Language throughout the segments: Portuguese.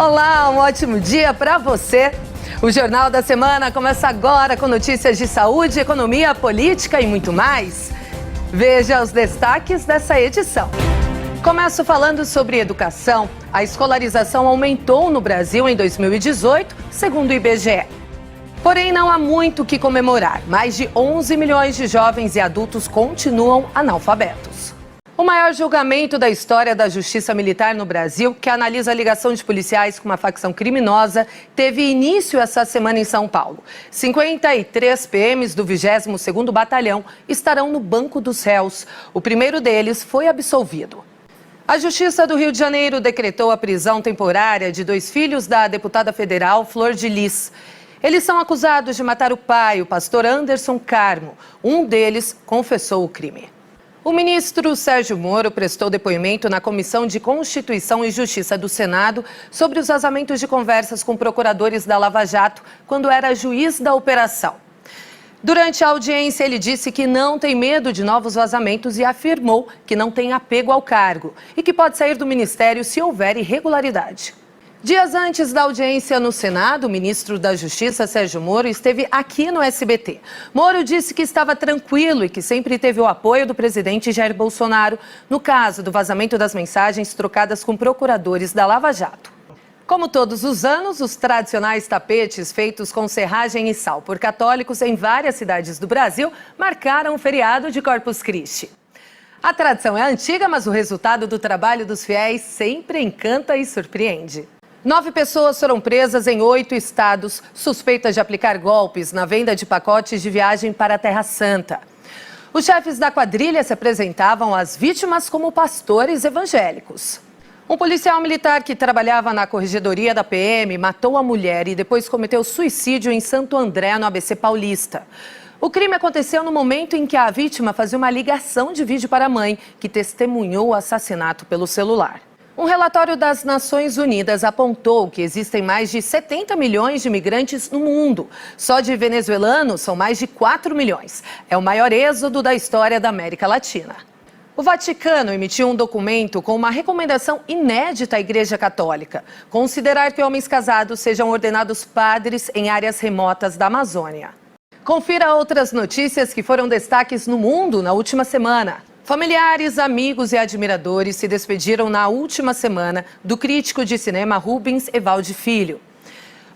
Olá, um ótimo dia para você. O Jornal da Semana começa agora com notícias de saúde, economia, política e muito mais. Veja os destaques dessa edição. Começo falando sobre educação. A escolarização aumentou no Brasil em 2018, segundo o IBGE. Porém, não há muito o que comemorar. Mais de 11 milhões de jovens e adultos continuam analfabetos. O maior julgamento da história da Justiça Militar no Brasil, que analisa a ligação de policiais com uma facção criminosa, teve início essa semana em São Paulo. 53 PMs do 22º Batalhão estarão no banco dos réus. O primeiro deles foi absolvido. A Justiça do Rio de Janeiro decretou a prisão temporária de 2 filhos da deputada federal Flor de Lis. Eles são acusados de matar o pai, o pastor Anderson Carmo. Um deles confessou o crime. O ministro Sérgio Moro prestou depoimento na Comissão de Constituição e Justiça do Senado sobre os vazamentos de conversas com procuradores da Lava Jato quando era juiz da operação. Durante a audiência, ele disse que não tem medo de novos vazamentos e afirmou que não tem apego ao cargo e que pode sair do ministério se houver irregularidade. Dias antes da audiência no Senado, o ministro da Justiça, Sérgio Moro, esteve aqui no SBT. Moro disse que estava tranquilo e que sempre teve o apoio do presidente Jair Bolsonaro no caso do vazamento das mensagens trocadas com procuradores da Lava Jato. Como todos os anos, os tradicionais tapetes feitos com serragem e sal por católicos em várias cidades do Brasil marcaram o feriado de Corpus Christi. A tradição é antiga, mas o resultado do trabalho dos fiéis sempre encanta e surpreende. 9 pessoas foram presas em 8 estados, suspeitas de aplicar golpes na venda de pacotes de viagem para a Terra Santa. Os chefes da quadrilha se apresentavam às vítimas como pastores evangélicos. Um policial militar que trabalhava na corregedoria da PM matou a mulher e depois cometeu suicídio em Santo André, no ABC Paulista. O crime aconteceu no momento em que a vítima fazia uma ligação de vídeo para a mãe, que testemunhou o assassinato pelo celular. Um relatório das Nações Unidas apontou que existem mais de 70 milhões de imigrantes no mundo. Só de venezuelanos são mais de 4 milhões. É o maior êxodo da história da América Latina. O Vaticano emitiu um documento com uma recomendação inédita à Igreja Católica: considerar que homens casados sejam ordenados padres em áreas remotas da Amazônia. Confira outras notícias que foram destaques no mundo na última semana. Familiares, amigos e admiradores se despediram na última semana do crítico de cinema Rubens Evaldo Filho.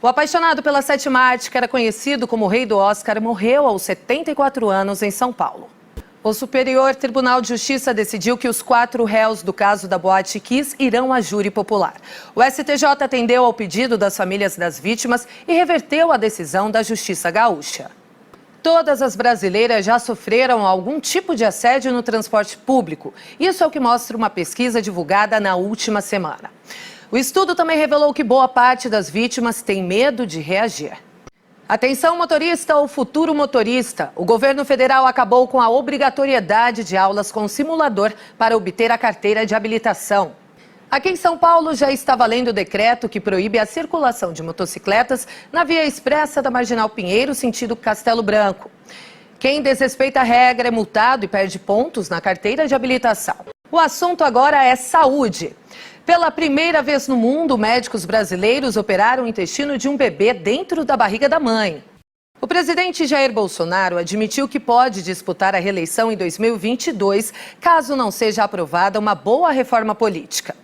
O apaixonado pela sétima arte, que era conhecido como o Rei do Oscar, morreu aos 74 anos em São Paulo. O Superior Tribunal de Justiça decidiu que os 4 réus do caso da Boate Kiss irão a júri popular. O STJ atendeu ao pedido das famílias das vítimas e reverteu a decisão da Justiça Gaúcha. Todas as brasileiras já sofreram algum tipo de assédio no transporte público. Isso é o que mostra uma pesquisa divulgada na última semana. O estudo também revelou que boa parte das vítimas tem medo de reagir. Atenção, motorista ou futuro motorista. O governo federal acabou com a obrigatoriedade de aulas com simulador para obter a carteira de habilitação. Aqui em São Paulo já está valendo o decreto que proíbe a circulação de motocicletas na via expressa da Marginal Pinheiro, sentido Castelo Branco. Quem desrespeita a regra é multado e perde pontos na carteira de habilitação. O assunto agora é saúde. Pela primeira vez no mundo, médicos brasileiros operaram o intestino de um bebê dentro da barriga da mãe. O presidente Jair Bolsonaro admitiu que pode disputar a reeleição em 2022, caso não seja aprovada uma boa reforma política.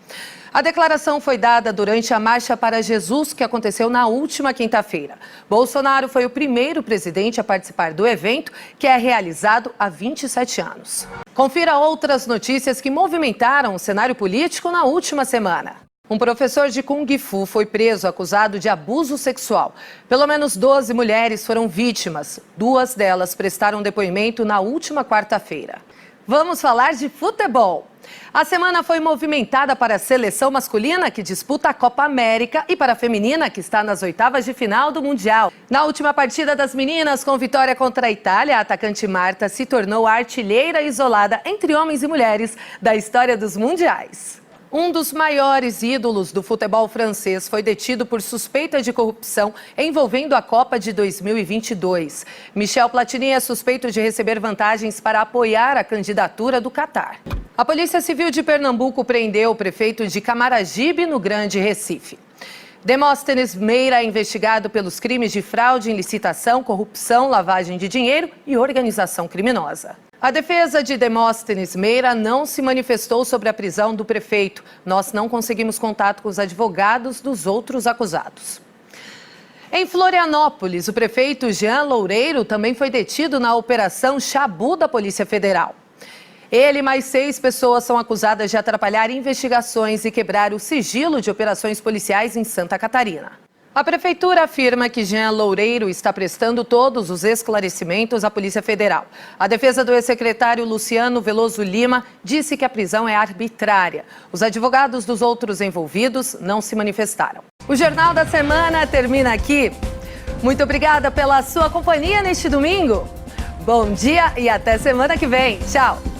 A declaração foi dada durante a Marcha para Jesus, que aconteceu na última quinta-feira. Bolsonaro foi o primeiro presidente a participar do evento, que é realizado há 27 anos. Confira outras notícias que movimentaram o cenário político na última semana. Um professor de Kung Fu foi preso acusado de abuso sexual. Pelo menos 12 mulheres foram vítimas. 2 delas prestaram depoimento na última quarta-feira. Vamos falar de futebol. A semana foi movimentada para a seleção masculina, que disputa a Copa América, e para a feminina, que está nas oitavas de final do Mundial. Na última partida das meninas, com vitória contra a Itália, a atacante Marta se tornou a artilheira isolada entre homens e mulheres da história dos mundiais. Um dos maiores ídolos do futebol francês foi detido por suspeita de corrupção envolvendo a Copa de 2022. Michel Platini é suspeito de receber vantagens para apoiar a candidatura do Catar. A Polícia Civil de Pernambuco prendeu o prefeito de Camaragibe, no Grande Recife. Demóstenes Meira é investigado pelos crimes de fraude em licitação, corrupção, lavagem de dinheiro e organização criminosa. A defesa de Demóstenes Meira não se manifestou sobre a prisão do prefeito. Nós não conseguimos contato com os advogados dos outros acusados. Em Florianópolis, o prefeito Jean Loureiro também foi detido na Operação Chabu da Polícia Federal. Ele e mais 6 pessoas são acusadas de atrapalhar investigações e quebrar o sigilo de operações policiais em Santa Catarina. A prefeitura afirma que Jean Loureiro está prestando todos os esclarecimentos à Polícia Federal. A defesa do ex-secretário Luciano Veloso Lima disse que a prisão é arbitrária. Os advogados dos outros envolvidos não se manifestaram. O Jornal da Semana termina aqui. Muito obrigada pela sua companhia neste domingo. Bom dia e até semana que vem. Tchau!